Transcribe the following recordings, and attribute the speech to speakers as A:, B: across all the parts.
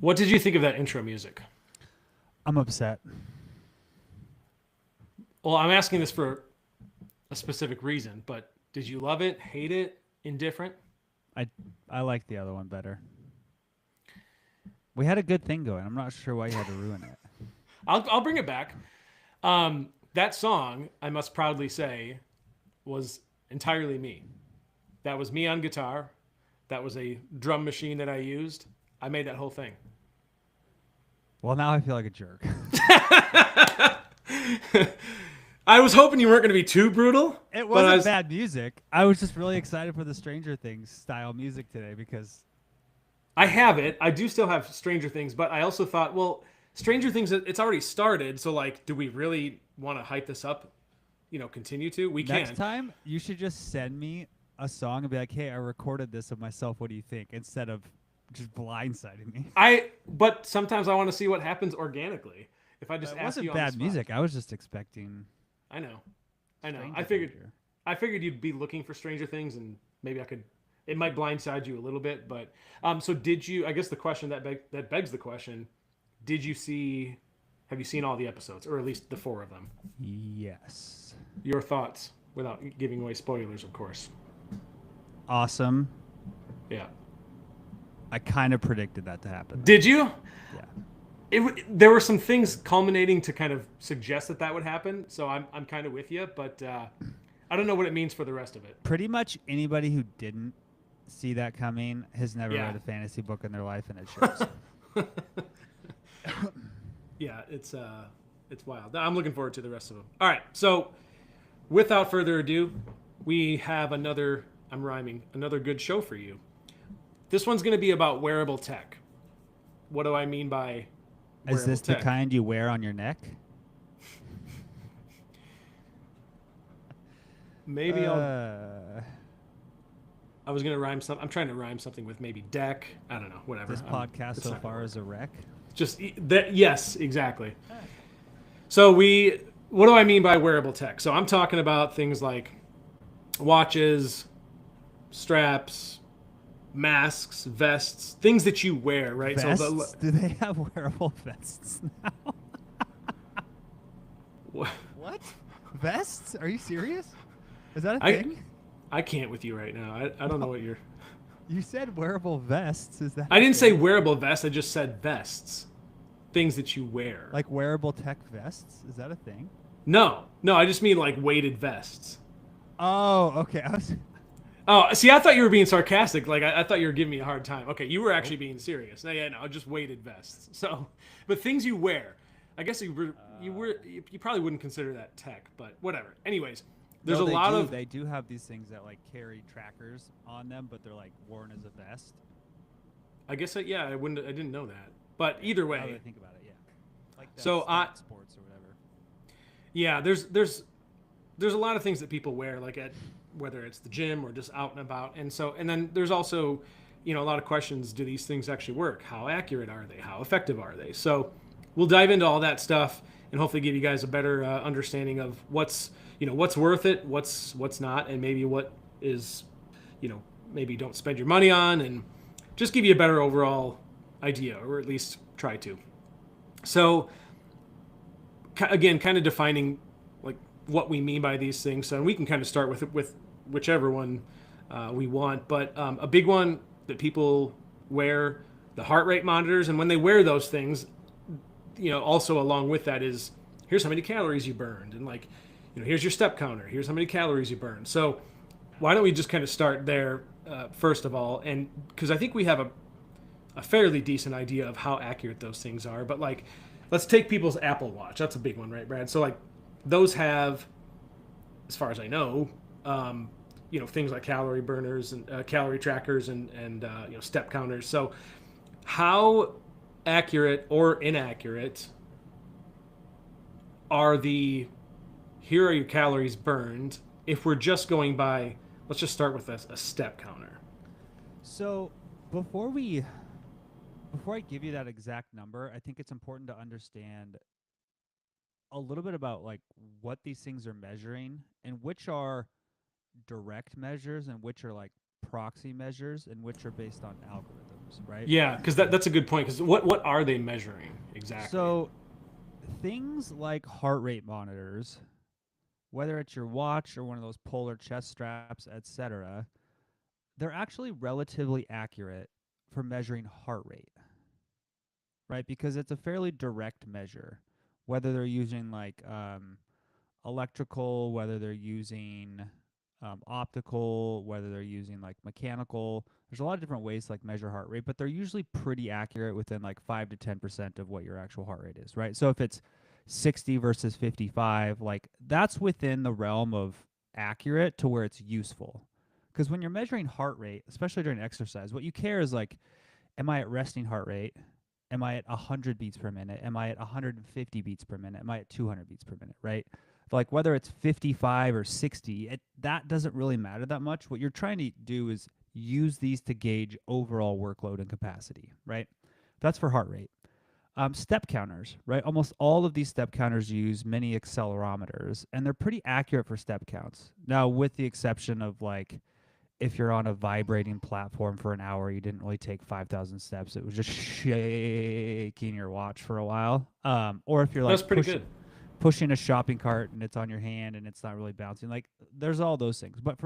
A: What did you think of that intro music?
B: I'm upset.
A: Well, I'm asking this for a specific reason, but did you love it, hate it, indifferent?
B: I I like the other one better. We had a good thing going. I'm not sure why you had to ruin it.
A: I'll bring it back. That song, I must proudly say, was entirely me. That was me on guitar. That was a drum machine that I used. I made that whole thing.
B: Well, now I feel like a jerk.
A: I was hoping you weren't going to be too brutal,
B: It
A: but I
B: wasn't
A: was.
B: bad music. I was just really excited for the Stranger Things style music today because
A: I have it. I do still have Stranger Things, but I also thought, well, Stranger Things, it's already started. So, like, do we really want to hype this up? Continue to? We
B: next
A: can.
B: time you should just send me a song and be like, "Hey, I recorded this of myself. What do you think?" Instead of just blindsiding me.
A: But sometimes I want to see what happens organically. If I
B: But
A: just
B: it
A: ask
B: wasn't
A: you on the
B: bad
A: spot.
B: music. I was just expecting
A: I know. I know.
B: Stranger Danger.
A: I figured you'd be looking for Stranger Things, and maybe I could. It might blindside you a little bit, but so did you? I guess the question that begs the question: did you see? Have you seen all the episodes, or at least the four of them?
B: Yes.
A: Your thoughts, without giving away spoilers, of course.
B: Awesome.
A: Yeah.
B: I kind of predicted that to happen.
A: Did you?
B: Yeah.
A: There were some things culminating to kind of suggest that would happen, so I'm kind of with you, but I don't know what it means for the rest of it.
B: Pretty much anybody who didn't see that coming has never
A: Yeah.
B: read a fantasy book in their life, and it shows.
A: Yeah, it's wild. I'm looking forward to the rest of them. All right, so without further ado, we have another. I'm rhyming. Another good show for you. This one's going to be about wearable tech. What do I mean by
B: Is
A: wearable
B: this the
A: tech?
B: kind you wear on your neck?
A: Maybe I'll.
B: Uh,
A: I was gonna rhyme something. I'm trying to rhyme something with maybe deck. I don't know. Whatever.
B: this podcast
A: It's
B: so
A: not gonna
B: far
A: work.
B: is a wreck.
A: Just that. Yes, exactly. So we. What do I mean by wearable tech? So I'm talking about things like watches, straps, masks, vests, things that you wear, right? So
B: Vests? Do they have wearable vests now? What? Vests? Are you serious? Is that a
A: I
B: thing?
A: I can't with you right now. I don't know what you're.
B: You said wearable vests. Is that
A: I
B: a
A: didn't say
B: thing?
A: wearable vests. I just said vests, things that you wear.
B: Like wearable tech vests? Is that a thing?
A: No, I just mean like weighted vests.
B: Oh, okay. I was
A: Oh, see, I thought you were being sarcastic. Like I thought you were giving me a hard time. Okay, you were
B: nope.
A: actually being serious. No, yeah, no, just weighted vests. So, but things you wear. I guess you probably wouldn't consider that tech, but whatever. Anyways, there's
B: No,
A: a
B: they
A: lot
B: do.
A: of.
B: They do have these things that like carry trackers on them, but they're like worn as a vest.
A: I guess yeah, I didn't know that. But
B: Yeah.
A: either
B: Now that I
A: way,
B: think about it, yeah. Like that
A: so I
B: stat sports or whatever.
A: yeah, there's a lot of things that people wear, like at whether it's the gym or just out and about, and then there's also, a lot of questions. Do these things actually work? How accurate are they? How effective are they? So we'll dive into all that stuff and hopefully give you guys a better understanding of what's worth it, what's not, and maybe what is, maybe don't spend your money on, and just give you a better overall idea, or at least try to. So again, kind of defining like what we mean by these things. So we can kind of start with whichever one we want. But a big one that people wear, the heart rate monitors, and when they wear those things, also along with that is here's how many calories you burned, and like, here's your step counter, here's how many calories you burned. So why don't we just kind of start there first of all, and because I think we have a fairly decent idea of how accurate those things are. But like, let's take people's Apple Watch. That's a big one, right, Brad? So like, those have, as far as I know, things like calorie burners and calorie trackers and step counters. So how accurate or inaccurate are the here are your calories burned if we're just going by, let's just start with a step counter.
B: So before we before I give you that exact number, I think it's important to understand a little bit about like what these things are measuring and which are direct measures and which are like proxy measures and which are based on algorithms. CGMs, right?
A: Yeah, because that's a good point. Because what are they measuring exactly?
B: So things like heart rate monitors, whether it's your watch or one of those polar chest straps, etc., they're actually relatively accurate for measuring heart rate, right? Because it's a fairly direct measure. Whether they're using like electrical, whether they're using optical, whether they're using like mechanical. There's a lot of different ways to like measure heart rate, but they're usually pretty accurate within like 5 to 10% of what your actual heart rate is, right? So if it's 60 versus 55, like that's within the realm of accurate to where it's useful. Because when you're measuring heart rate, especially during exercise, what you care is like, am I at resting heart rate? Am I at 100 beats per minute? Am I at 150 beats per minute? Am I at 200 beats per minute, right? Like whether it's 55 or 60, that doesn't really matter that much. What you're trying to do is use these to gauge overall workload and capacity, right? That's for heart rate. Step counters, right? Almost all of these step counters use mini accelerometers, and they're pretty accurate for step counts. Now, with the exception of like if you're on a vibrating platform for an hour, you didn't really take 5,000 steps. It was just shaking your watch for a while. Or if you're
A: That's
B: like
A: pretty good.
B: pushing a shopping cart and it's on your hand and it's not really bouncing. Like there's all those things, but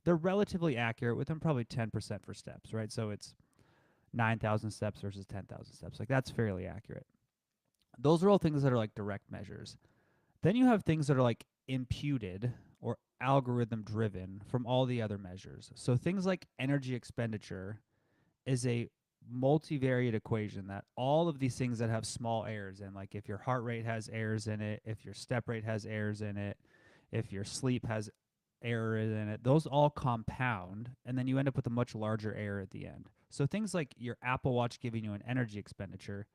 B: they're relatively accurate within probably 10% for steps, right? So it's 9,000 steps versus 10,000 steps. Like that's fairly accurate. Those are all things that are like direct measures. Then you have things that are like imputed or algorithm driven from all the other measures. So things like energy expenditure is a multivariate equation that all of these things that have small errors in, like if your heart rate has errors in it, if your step rate has errors in it, if your sleep has errors in it, those all compound and then you end up with a much larger error at the end. So things like your Apple Watch giving you an energy expenditure,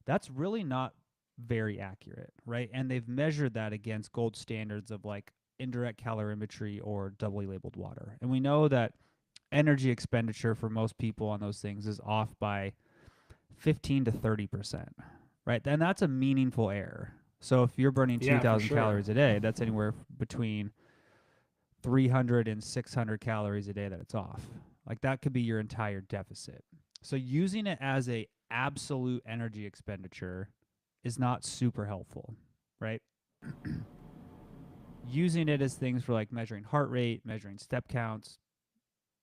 B: that's really not very accurate, right? And they've measured that against gold standards of like indirect calorimetry or doubly labeled water. And we know that energy expenditure for most people on those things is off by 15 to 30%, right? And that's a meaningful error. So if you're burning
A: Yeah, for
B: 2,000
A: sure.
B: calories a day, that's anywhere between 300 and 600 calories a day that it's off. Like that could be your entire deficit. So using it as a absolute energy expenditure is not super helpful, right? Using it as things for like measuring heart rate, measuring step counts,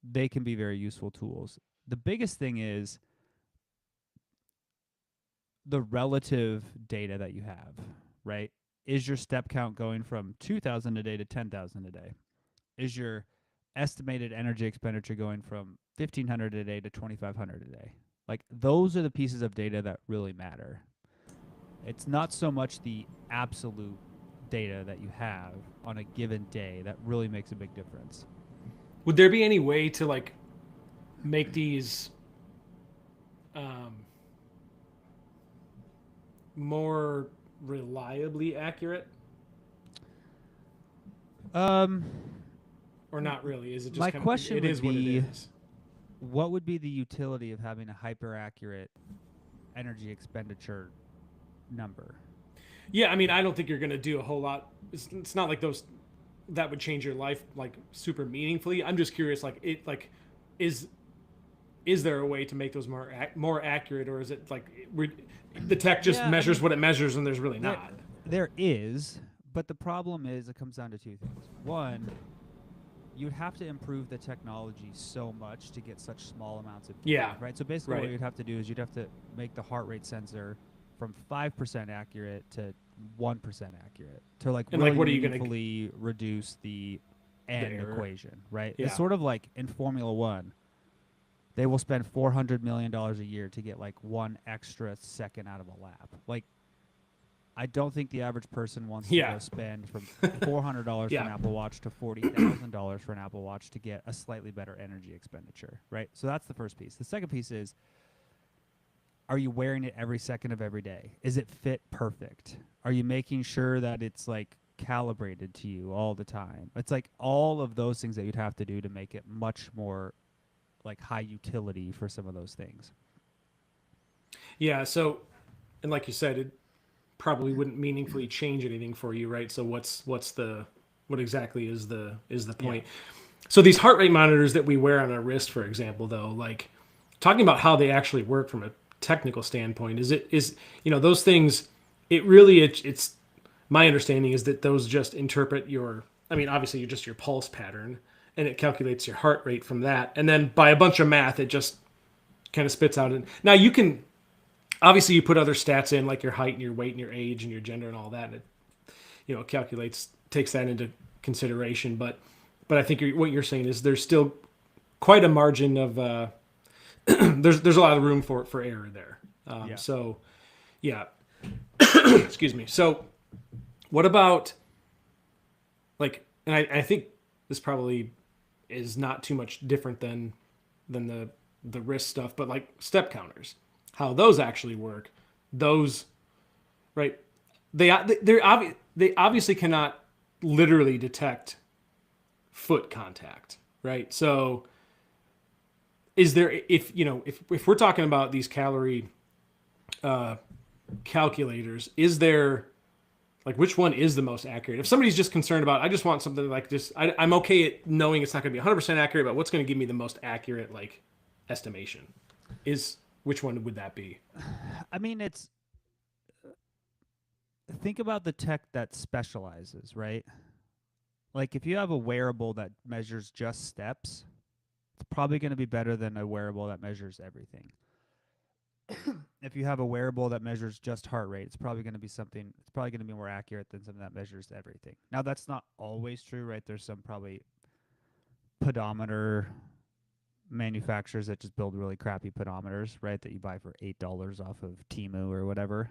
B: they can be very useful tools. The biggest thing is the relative data that you have, right? Is your step count going from 2,000 a day to 10,000 a day? Is your estimated energy expenditure going from 1,500 a day to 2,500 a day? Like those are the pieces of data that really matter. It's not so much the absolute data that you have on a given day that really makes a big difference.
A: Would there be any way to like make these um, more reliably accurate,
B: Um,
A: or not really? Is it just
B: my
A: kind of
B: question
A: it
B: would
A: is what it
B: be,
A: is?
B: what would be the utility of having a hyper accurate energy expenditure number?
A: Yeah, I mean, I don't think you're going to do a whole lot. It's not like those that would change your life like super meaningfully. I'm just curious, like it like is is there a way to make those more accurate, or is it like the tech just
B: Yeah, I
A: measures
B: mean,
A: what it measures and there's really
B: there
A: not?
B: there is, but the problem is it comes down to two things. One, you'd have to improve the technology so much to get such small amounts of data,
A: Yeah,
B: right? So basically, what
A: right.
B: you'd have to do is you'd have to make the heart rate sensor from 5% accurate to 1% accurate to like
A: And like,
B: really
A: what are you gonna
B: meaningfully reduce the
A: the
B: end
A: error?
B: equation, right? It's
A: Yeah,
B: sort of like in Formula One, they will spend $400 million a year to get like one extra second out of a lap. Like I don't think the average person wants to
A: yeah,
B: go spend from $400 for an
A: yeah,
B: Apple Watch to $40,000 for an Apple Watch to get a slightly better energy expenditure, right? So that's the first piece. The second piece is, are you wearing it every second of every day? Is it fit perfect? Are you making sure that it's like calibrated to you all the time? It's like all of those things that you'd have to do to make it much more like high utility for some of those things.
A: yeah. So, and like you said, it probably wouldn't meaningfully change anything for you, right? So what's the what exactly is the
B: Yeah.
A: point? So these heart rate monitors that we wear on our wrist, for example, though, like talking about how they actually work from a technical standpoint, those things, it's my understanding is that those just interpret obviously you're just your pulse pattern, and it calculates your heart rate from that. And then by a bunch of math, it just kind of spits out. And now you can, obviously you put other stats in, like your height and your weight and your age and your gender and all that. And it takes that into consideration. But I think what you're saying is there's still quite a margin of, there's a lot of room for error there. So yeah, excuse me. So what about and I think this probably is not too much different than the wrist stuff, but like step counters, how those actually work. Those, right? They obviously cannot literally detect foot contact, right? So is there, if we're talking about these calorie calculators, is there, like, which one is the most accurate? If somebody's just concerned about, I just want something like this, I'm okay at knowing it's not going to be 100% accurate, but what's going to give me the most accurate, like, estimation? Which one would that be?
B: I mean, think about the tech that specializes, right? Like, if you have a wearable that measures just steps, it's probably going to be better than a wearable that measures everything. If you have a wearable that measures just heart rate, it's probably going to be more accurate than something that measures everything. Now, that's not always true, right? There's some probably pedometer manufacturers that just build really crappy pedometers, right? That you buy for $8 off of Temu or whatever.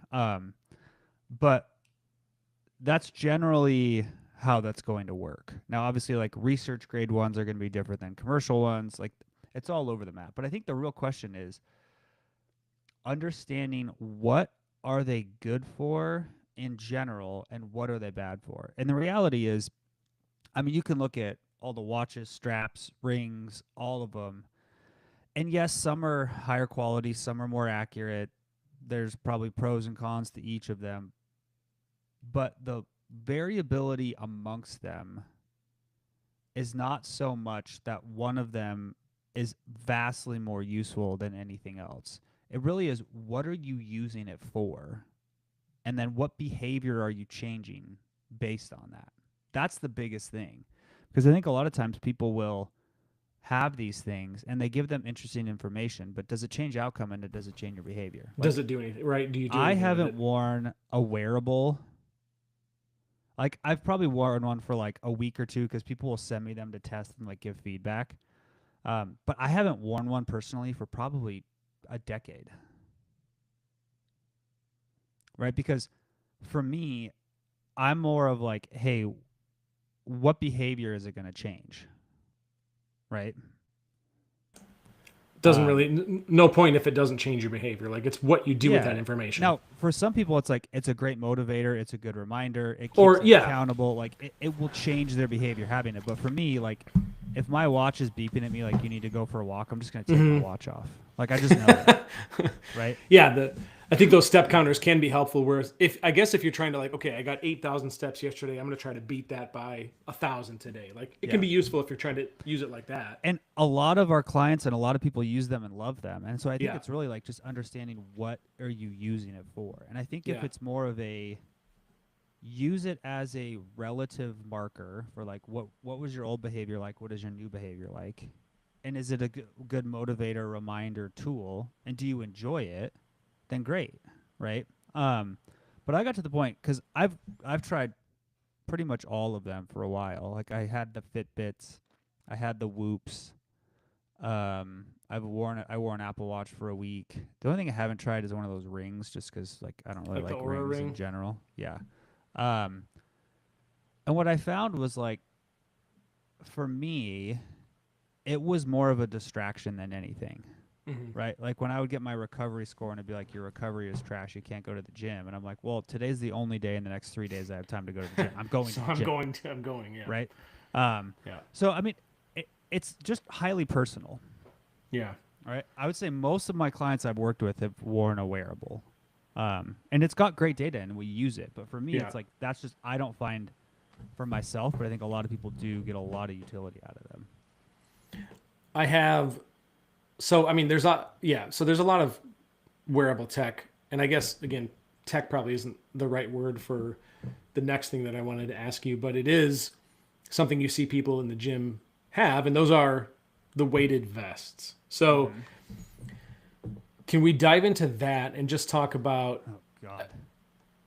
B: But that's generally how that's going to work. Now, obviously, like, research grade ones are going to be different than commercial ones. Like, it's all over the map. But I think the real question is understanding what are they good for in general and what are they bad for. And the reality is, I mean, you can look at all the watches, straps, rings, all of them. And yes, some are higher quality, some are more accurate. There's probably pros and cons to each of them. But the variability amongst them is not so much that one of them is vastly more useful than anything else. It really is, what are you using it for? And then what behavior are you changing based on that? That's the biggest thing. Because I think a lot of times people will have these things and they give them interesting information, but does it change outcome and does it change your behavior? Like,
A: does it do anything, right? Do you do
B: I
A: anything with
B: haven't
A: it?
B: worn a wearable. Like, I've probably worn one for like a week or two because people will send me them to test and like give feedback. But I haven't worn one personally for probably a decade. Right? Because for me, I'm more of like, hey, what behavior is it going to change? Right?
A: Doesn't really, no point if it doesn't change your behavior. Like, it's what you do with that information.
B: Now, for some people, it's like, it's a great motivator. It's a good reminder. It keeps
A: Or,
B: them accountable. Like, it will change their behavior having it. But for me, like, if my watch is beeping at me like you need to go for a walk, I'm just going to take my watch off. Like, I just know it. Right?
A: Yeah, I think those step counters can be helpful. Whereas if you're trying to, like, okay, I got 8,000 steps yesterday, I'm going to try to beat that by 1,000 today. Like, it can be useful if you're trying to use it like that.
B: And a lot of our clients and a lot of people use them and love them. And so I think it's really like just understanding what are you using it for. And I think if it's more of a use it as a relative marker for like what was your old behavior like, what is your new behavior like, and is it a good motivator, reminder tool, and do you enjoy it, then great, right? But I got to the point because I've tried pretty much all of them for a while. Like, I had the Fitbits, I had the Whoops. I wore an Apple Watch for a week. The only thing I haven't tried is one of those rings, just because like I don't really like
A: the Oura
B: rings
A: ring?
B: in general. Yeah. And what I found was, like, for me, it was more of a distraction than anything. Right? Like, when I would get my recovery score and it'd be like, your recovery is trash, you can't go to the gym. And I'm like, well, today's the only day in the next 3 days I have time to go to the gym. I'm going
A: So
B: to the gym.
A: I'm going, yeah.
B: Right?
A: Yeah.
B: So, I mean, it's just highly personal.
A: Yeah.
B: Right? I would say most of my clients I've worked with have worn a wearable. And it's got great data and we use it. But for me, it's like, that's just, I don't find for myself, but I think a lot of people do get a lot of utility out of them.
A: I have So I mean, there's a lot of wearable tech, and I guess again, tech probably isn't the right word for the next thing that I wanted to ask you, but it is something you see people in the gym have, and those are the weighted vests. So
B: Mm-hmm.
A: can we dive into that and just talk about?
B: Oh God.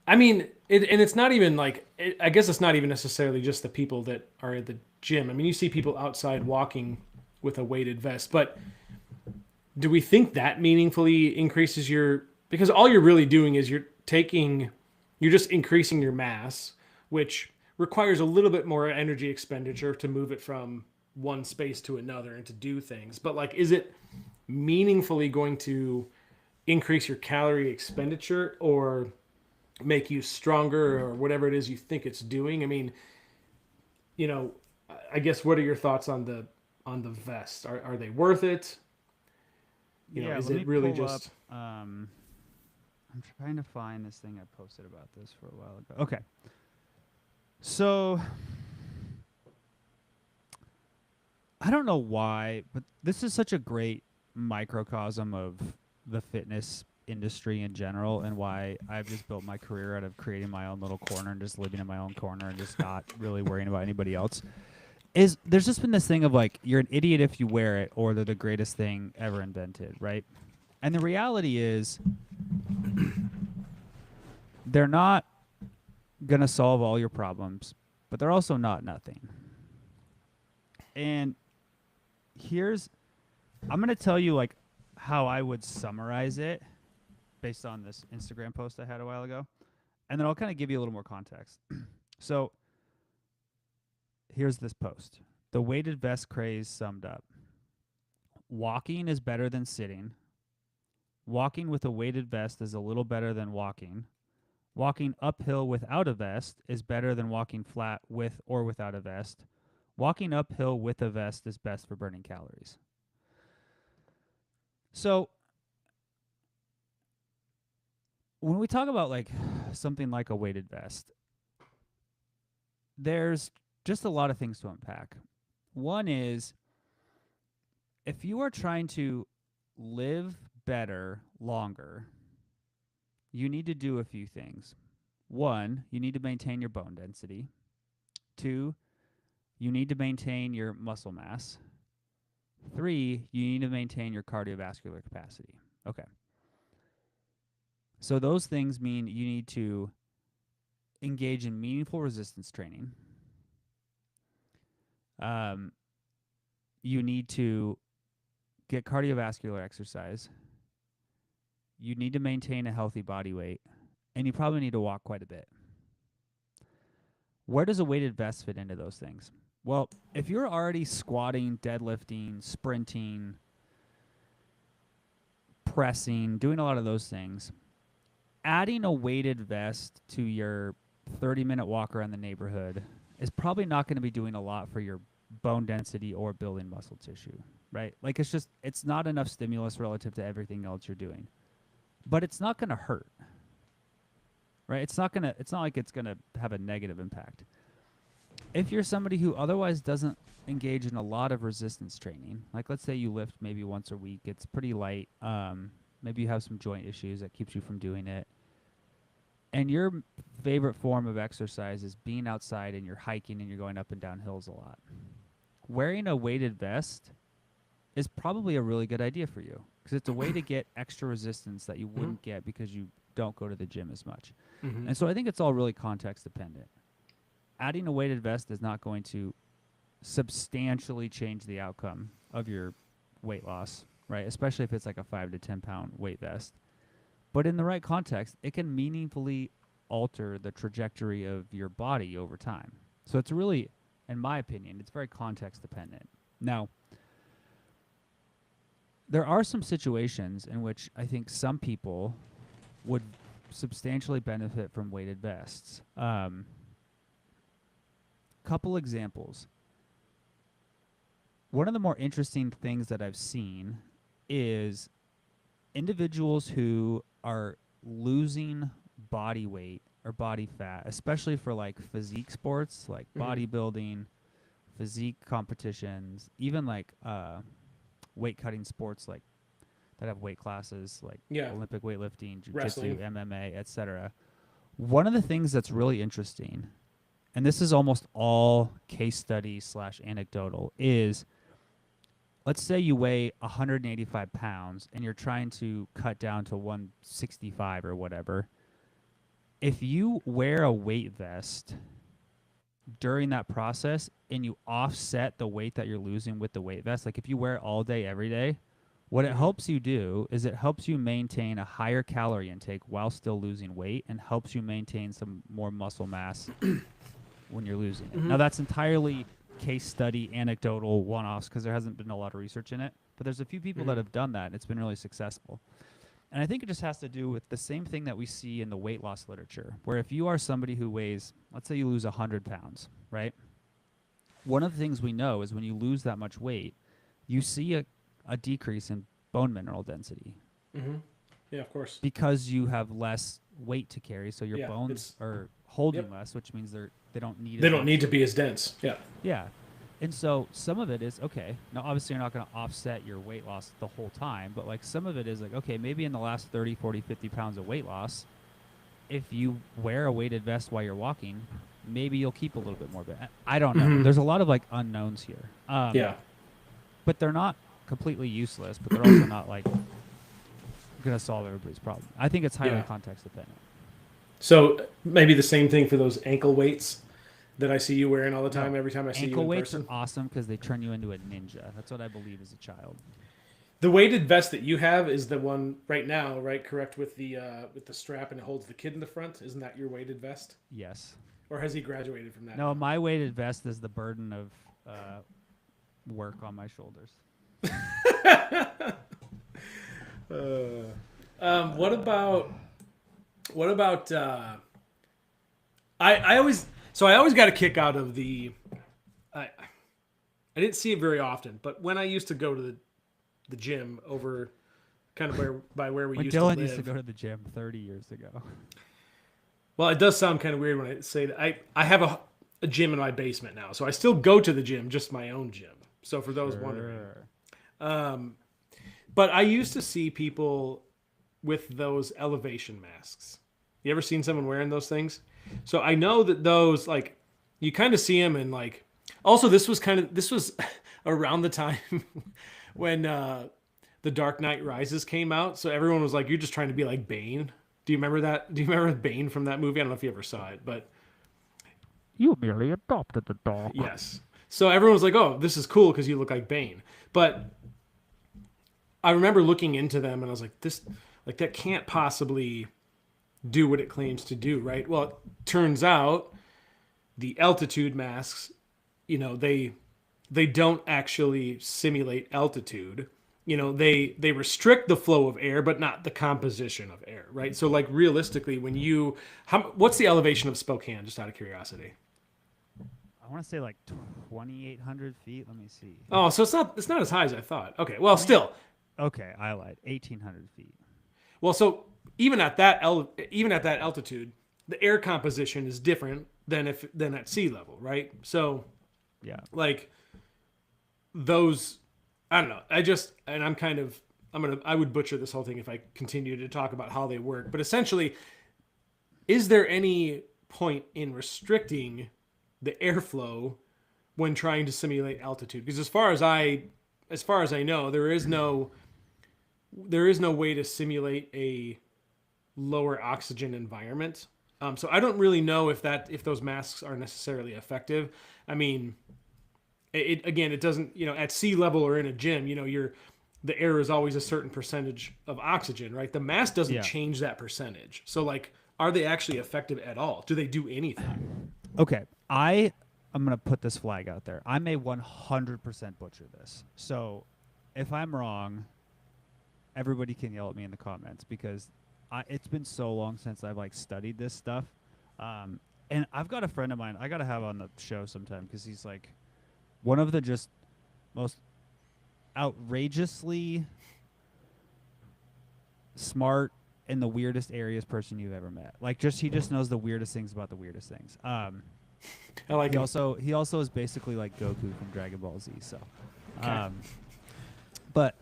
A: I mean, and it's not even like I guess it's not even necessarily just the people that are at the gym. I mean, you see people outside walking with a weighted vest, but do we think that meaningfully increases your, because all you're really doing is you're just increasing your mass, which requires a little bit more energy expenditure to move it from one space to another and to do things. But like, is it meaningfully going to increase your calorie expenditure or make you stronger or whatever it is you think it's doing? I mean, you know, I guess what are your thoughts on the vest? Are they worth it?
B: Yeah,
A: Is
B: let
A: it
B: me
A: really
B: pull up.
A: just
B: I'm trying to find this thing I posted about this for a while ago. Okay, so I don't know why, but this is such a great microcosm of the fitness industry in general and why I've just built my career out of creating my own little corner and just living in my own corner and just not really worrying about anybody else. Is there's just been this thing of like you're an idiot if you wear it or they're the greatest thing ever invented, right? And the reality is they're not going to solve all your problems, but they're also not nothing. And here's I'm going to tell you like how I would summarize it based on this Instagram post I had a while ago. And then I'll kind of give you a little more context. So, here's this post. The weighted vest craze summed up. Walking is better than sitting. Walking with a weighted vest is a little better than walking. Walking uphill without a vest is better than walking flat with or without a vest. Walking uphill with a vest is best for burning calories. So, when we talk about like something like a weighted vest, there's just a lot of things to unpack. One is if you are trying to live better longer, you need to do a few things. One, you need to maintain your bone density. Two, you need to maintain your muscle mass. Three, you need to maintain your cardiovascular capacity. Okay. So those things mean you need to engage in meaningful resistance training. Um, you need to get cardiovascular exercise. You need to maintain a healthy body weight. And you probably need to walk quite a bit. Where does a weighted vest fit into those things? Well, if you're already squatting, deadlifting, sprinting, pressing, doing a lot of those things, adding a weighted vest to your 30-minute walk around the neighborhood is probably not going to be doing a lot for your bone density or building muscle tissue, right? Like it's not enough stimulus relative to everything else you're doing. But it's not going to hurt. Right? It's not like it's going to have a negative impact. If you're somebody who otherwise doesn't engage in a lot of resistance training, like let's say you lift maybe once a week, it's pretty light. Maybe you have some joint issues that keeps you from doing it. And your favorite form of exercise is being outside and you're hiking and you're going up and down hills a lot. Wearing a weighted vest is probably a really good idea for you because it's a way to get extra resistance that you wouldn't get because you don't go to the gym as much. And so I think it's all really context dependent. Adding a weighted vest is not going to substantially change the outcome of your weight loss, right? Especially if it's like a 5 to 10 pound weight vest. But in the right context, it can meaningfully alter the trajectory of your body over time. So it's really, in my opinion, it's very context dependent. Now, there are some situations in which I think some people would substantially benefit from weighted vests. Couple examples. One of the more interesting things that I've seen is individuals who are losing body weight or body fat, especially for like physique sports, like bodybuilding, physique competitions, even like weight cutting sports like that have weight classes like
A: Yeah.
B: Olympic weightlifting,
A: Wrestling.
B: jiu-jitsu, MMA, etc. One of the things that's really interesting, and this is almost all case study / anecdotal, is let's say you weigh 185 pounds and you're trying to cut down to 165 or whatever. If you wear a weight vest during that process and you offset the weight that you're losing with the weight vest, like if you wear it all day, every day, what it helps you do is it helps you maintain a higher calorie intake while still losing weight and helps you maintain some more muscle mass when you're losing it. Now, that's entirely case study, anecdotal, one-offs, because there hasn't been a lot of research in it. But there's a few people that have done that, and it's been really successful. And I think it just has to do with the same thing that we see in the weight loss literature, where if you are somebody who weighs, let's say you lose 100 pounds, right? One of the things we know is when you lose that much weight, you see a decrease in bone mineral density.
A: Yeah, of course.
B: Because you have less weight to carry, so your bones are holding less, which means they don't need
A: they don't need to be as dense. Yeah.
B: Yeah. And so some of it is, okay, now obviously you're not going to offset your weight loss the whole time, but like some of it is like, okay, maybe in the last 30, 40, 50 pounds of weight loss, if you wear a weighted vest while you're walking, maybe you'll keep a little bit more. I don't know. There's a lot of like unknowns here.
A: Yeah.
B: But they're not completely useless, but they're also not like going to solve everybody's problem. I think it's highly context dependent.
A: So maybe the same thing for those ankle weights that I see you wearing all the time. Every time I see you in person.
B: Ankle weights are awesome because they turn you into a ninja. That's what I believe as a child.
A: The weighted vest that you have is the one right now, right? Correct, with the strap and it holds the kid in the front. Isn't that your weighted vest?
B: Yes.
A: Or has he graduated from that?
B: No, my weighted vest is the burden of work on my shoulders.
A: What about I always got a kick out of the I didn't see it very often, but when I used to go to the gym over kind of where we used
B: Dylan
A: to live.
B: used to go to the gym 30 years ago.
A: Well, it does sound kind of weird when I say that. I have a gym in my basement now, so I still go to the gym, just my own gym. So for those wondering. But I used to see people with those elevation masks. You ever seen someone wearing those things? So I know that those, like, you kind of see them and like, also this was around the time when The Dark Knight Rises came out. So everyone was like, you're just trying to be like Bane. Do you remember that? Do you remember Bane from that movie? I don't know if you ever saw it, but
B: you merely adopted the dog.
A: Yes. So everyone was like, oh, this is cool because you look like Bane. But I remember looking into them and I was like, that can't possibly do what it claims to do, right? Well, it turns out the altitude masks, they don't actually simulate altitude. They restrict the flow of air, but not the composition of air, right? So like realistically, what's the elevation of Spokane, just out of curiosity?
B: I want to say like 2,800 feet. Let me see.
A: Oh, so it's not as high as I thought. Okay, well, still.
B: Okay, I lied. 1,800 feet.
A: Well, so even at that altitude, the air composition is different than at sea level, right? So,
B: yeah,
A: like those, I don't know. I would butcher this whole thing if I continue to talk about how they work. But essentially, is there any point in restricting the airflow when trying to simulate altitude? Because as far as I know, there is no way to simulate a lower oxygen environment. So I don't really know if those masks are necessarily effective. I mean, it doesn't, at sea level or in a gym, the air is always a certain percentage of oxygen, right? The mask doesn't change that percentage. So like, are they actually effective at all? Do they do anything?
B: Okay. I'm going to put this flag out there. I may 100% butcher this. So if I'm wrong, everybody can yell at me in the comments because it's been so long since I've like studied this stuff. And I've got a friend of mine I got to have on the show sometime because he's like one of the just most outrageously smart in the weirdest areas person you've ever met. Like he just knows the weirdest things about the weirdest things.
A: I like
B: he also is basically like Goku from Dragon Ball Z. So,
A: okay.
B: But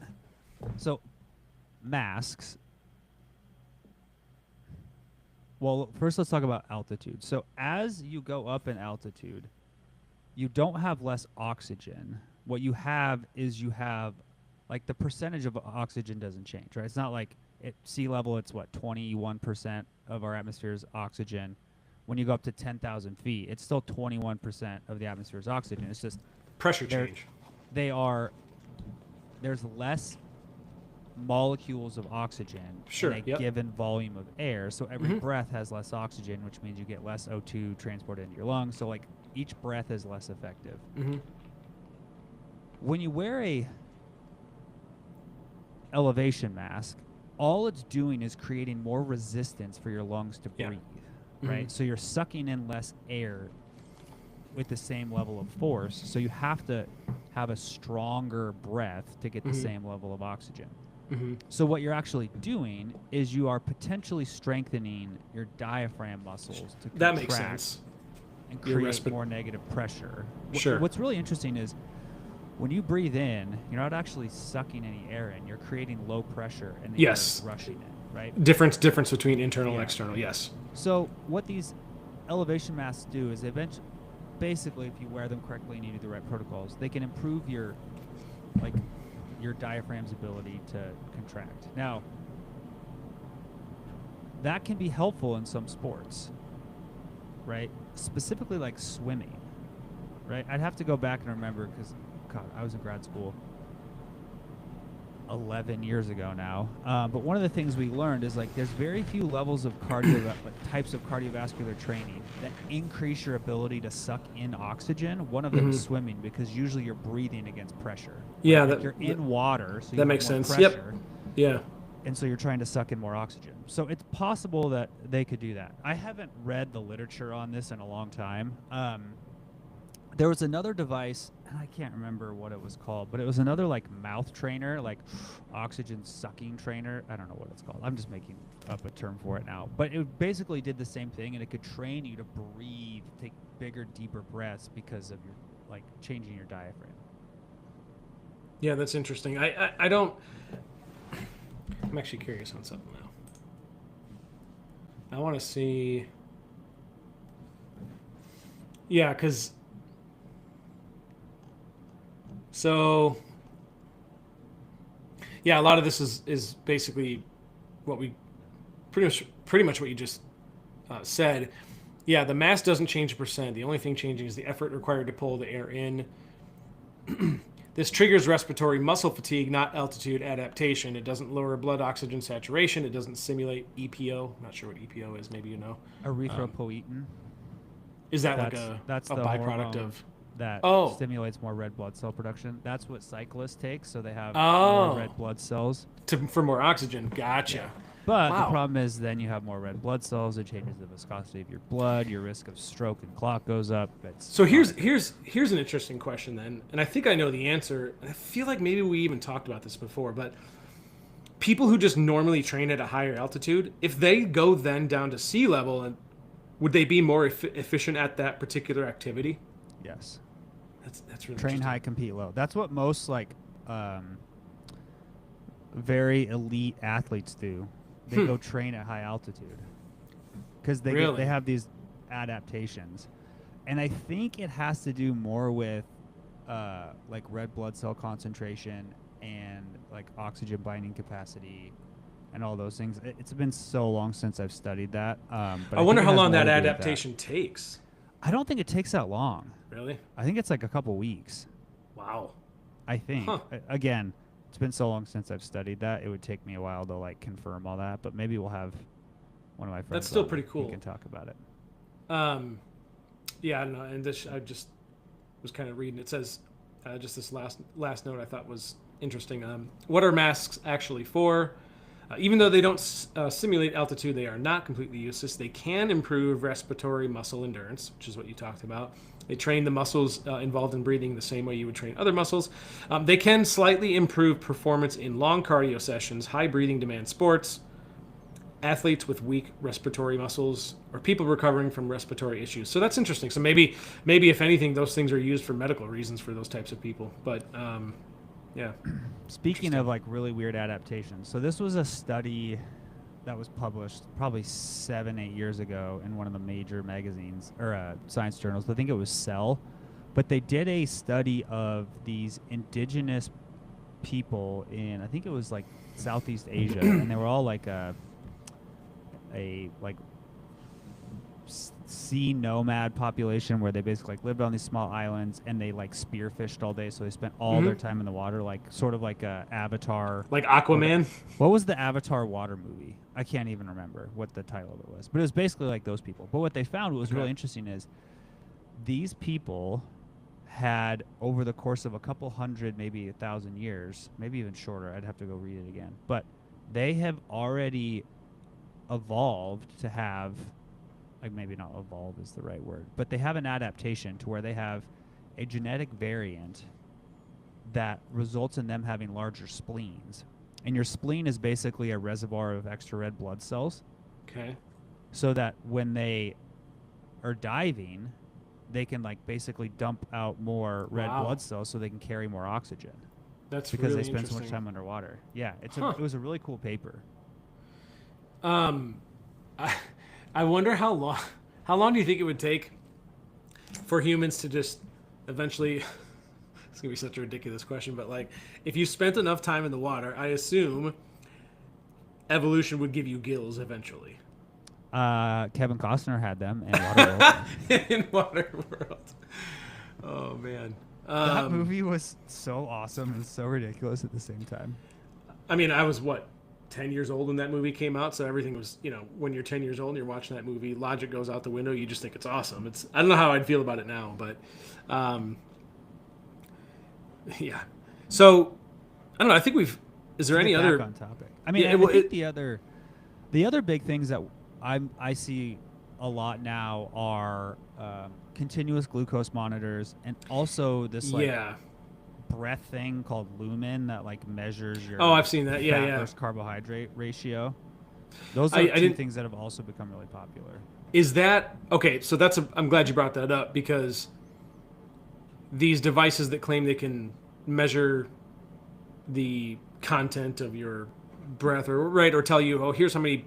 B: so masks. Well, first let's talk about altitude. So as you go up in altitude, you don't have less oxygen. What you have is you have like the percentage of oxygen doesn't change, right? It's not like at sea level it's what 21% of our atmosphere is oxygen. When you go up to 10,000 feet, it's still 21% of the atmosphere is oxygen. It's just
A: Pressure change.
B: they are there's less molecules of oxygen
A: Sure,
B: in a
A: yep.
B: given volume of air. So every breath has less oxygen, which means you get less O2 transported into your lungs. So like each breath is less effective. When you wear a elevation mask, all it's doing is creating more resistance for your lungs to breathe, right? So you're sucking in less air with the same level of force. So you have to have a stronger breath to get the same level of oxygen. So what you're actually doing is you are potentially strengthening your diaphragm muscles to
A: that makes sense
B: and create more negative pressure.
A: Sure.
B: What's really interesting is when you breathe in, you're not actually sucking any air in. You're creating low pressure and the air is rushing in, right?
A: Difference between internal and external, yes.
B: So what these elevation masks do is basically, if you wear them correctly and you do the right protocols, they can improve your diaphragm's ability to contract. Now, that can be helpful in some sports, right? Specifically like swimming, right? I'd have to go back and remember because, God, I was in grad school 11 years ago now. But one of the things we learned is like there's very few levels of types of cardiovascular training that increase your ability to suck in oxygen. One of them is swimming because usually you're breathing against pressure.
A: Yeah,
B: like you're in water, so you
A: that
B: have
A: makes
B: more
A: sense.
B: Pressure,
A: Yeah.
B: And so you're trying to suck in more oxygen. So it's possible that they could do that. I haven't read the literature on this in a long time. There was another device, and I can't remember what it was called, but it was another like mouth trainer, like oxygen sucking trainer. I don't know what it's called. I'm just making up a term for it now. But it basically did the same thing, and it could train you to breathe, take bigger, deeper breaths because of your like changing your diaphragm.
A: Yeah, that's interesting. I don't. I'm actually curious on something now. I want to see. Yeah, because. So, yeah, a lot of this is basically what we pretty much what you just said. Yeah, the mass doesn't change the percent. The only thing changing is the effort required to pull the air in. This triggers respiratory muscle fatigue, not altitude adaptation. It doesn't lower blood oxygen saturation. It doesn't simulate EPO. I'm not sure what EPO is. Maybe you know.
B: Erythropoietin.
A: Is that
B: that's
A: a
B: the
A: byproduct of
B: that stimulates more red blood cell production? That's what cyclists take, so they have more red blood cells
A: for more oxygen. Gotcha.
B: Yeah. But the problem is then you have more red blood cells. It changes the viscosity of your blood. Your risk of stroke and clot goes up.
A: So here's an interesting question then, and I think I know the answer. I feel like maybe we even talked about this before, but people who just normally train at a higher altitude, if they go then down to sea level, and would they be more efficient at that particular activity?
B: Yes.
A: That's really
B: train high, compete low. That's what most very elite athletes do. They go train at high altitude because they have these adaptations, and I think it has to do more with like red blood cell concentration and like oxygen binding capacity and all those things. It's been so long since I've studied that. But
A: I wonder how long that adaptation takes.
B: I don't think it takes that long.
A: Really?
B: I think it's like a couple weeks.
A: Wow.
B: I think. Again, it's been so long since I've studied that. It would take me a while to like confirm all that, but maybe we'll have one of my friends.
A: That's still pretty cool.
B: We can talk about it.
A: Yeah, I don't know. And this, I just was kind of reading. It says, just this last note I thought was interesting. What are masks actually for? Even though they don't simulate altitude, they are not completely useless. They can improve respiratory muscle endurance, which is what you talked about. They train the muscles involved in breathing the same way you would train other muscles. They can slightly improve performance in long cardio sessions, high breathing demand sports, athletes with weak respiratory muscles, or people recovering from respiratory issues. So that's interesting. So maybe if anything, those things are used for medical reasons for those types of people. But Yeah.
B: Speaking of like really weird adaptations, so this was a study that was published probably 7-8 years ago in one of the major magazines or science journals. I think it was Cell, but they did a study of these indigenous people in, I think it was like Southeast Asia, and they were all like a like sea nomad population where they basically like lived on these small islands and they like spearfished all day, so they spent all their time in the water, like sort of like a Avatar,
A: like Aquaman.
B: what was the Avatar water movie? I can't even remember what the title of it was, but it was basically like those people. But what they found, what was really interesting, is these people had, over the course of a couple hundred, maybe 1,000 years, maybe even shorter, I'd have to go read it again, but they have already evolved to have, like, maybe not evolve is the right word, but they have an adaptation to where they have a genetic variant that results in them having larger spleens. And your spleen is basically a reservoir of extra red blood cells.
A: Okay.
B: So that when they are diving, they can like basically dump out more red blood cells so they can carry more oxygen.
A: That's
B: because
A: really
B: they spend so much time underwater. Yeah, it was a really cool paper.
A: I wonder how long do you think it would take for humans to just eventually it's gonna be such a ridiculous question, but like if you spent enough time in the water, I assume evolution would give you gills eventually.
B: Kevin Costner had them in Waterworld.
A: In Waterworld. Oh man.
B: That movie was so awesome and so ridiculous at the same time.
A: I mean, I was 10 years old when that movie came out, so everything was, when you're 10 years old and you're watching that movie, logic goes out the window. You just think it's awesome. I don't know how I'd feel about it now, but yeah. So I don't know. I think is there any other
B: on topic? I mean, I think the other big things that I see a lot now are continuous glucose monitors, and also this breath thing called Lumen that like measures your
A: I've seen that.
B: fat
A: Yeah.
B: versus carbohydrate ratio. Those are two things that have also become really popular.
A: Is that okay? So I'm glad you brought that up, because these devices that claim they can measure the content of your breath or tell you, here's how many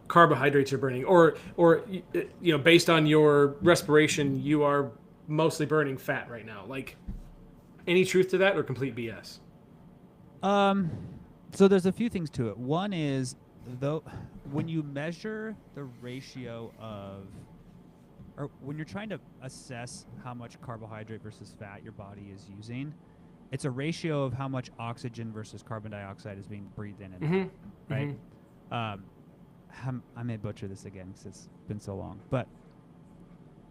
A: carbohydrates you're burning, or based on your respiration you are mostly burning fat right now. Like, any truth to that or complete BS?
B: So there's a few things to it. One is, though, when you measure the ratio of, or when you're trying to assess how much carbohydrate versus fat your body is using, it's a ratio of how much oxygen versus carbon dioxide is being breathed in and out, right? I may butcher this again because it's been so long, but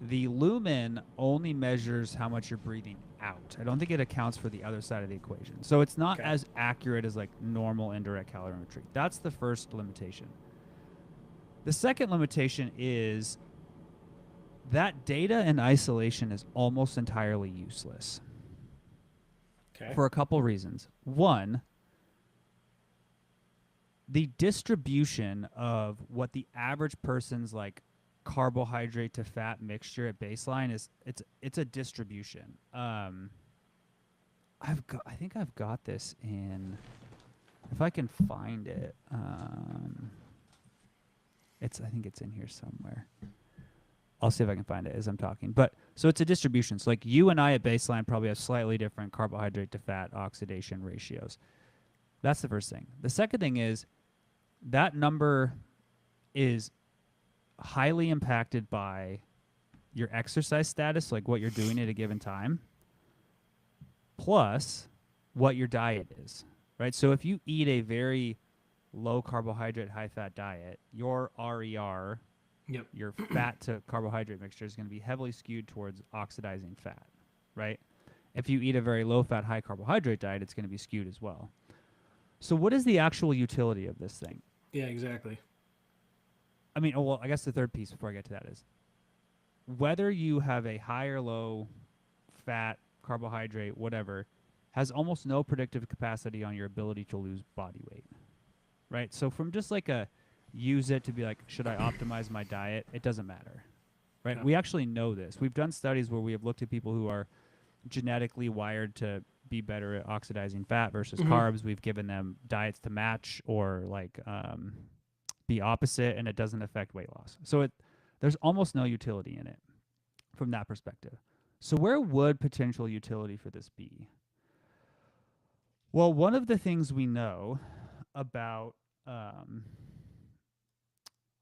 B: the Lumen only measures how much you're breathing out. I don't think it accounts for the other side of the equation. So it's not as accurate as like normal indirect calorimetry. That's the first limitation. The second limitation is that data in isolation is almost entirely useless. For a couple reasons. One, the distribution of what the average person's like carbohydrate to fat mixture at baseline is, it's a distribution. I think I've got this in, if I can find it. I think it's in here somewhere. I'll see if I can find it as I'm talking. But so it's a distribution. So like you and I at baseline probably have slightly different carbohydrate to fat oxidation ratios. That's the first thing. The second thing is that number is highly impacted by your exercise status, like what you're doing at a given time, plus what your diet is, right? So if you eat a very low carbohydrate, high fat diet, your RER, your fat to carbohydrate mixture, is going to be heavily skewed towards oxidizing fat, right? If you eat a very low fat, high carbohydrate diet, it's going to be skewed as well. So what is the actual utility of this thing?
A: Yeah, exactly.
B: I mean, well, I guess the third piece before I get to that is whether you have a high or low fat, carbohydrate, whatever, has almost no predictive capacity on your ability to lose body weight, right? So from just like use it to be like, should I optimize my diet? It doesn't matter, right? Yeah. We actually know this. We've done studies where we have looked at people who are genetically wired to be better at oxidizing fat versus
A: Mm-hmm.
B: carbs. We've given them diets to match or like be opposite, and it doesn't affect weight loss. So there's almost no utility in it from that perspective. So where would potential utility for this be? Well, one of the things we know about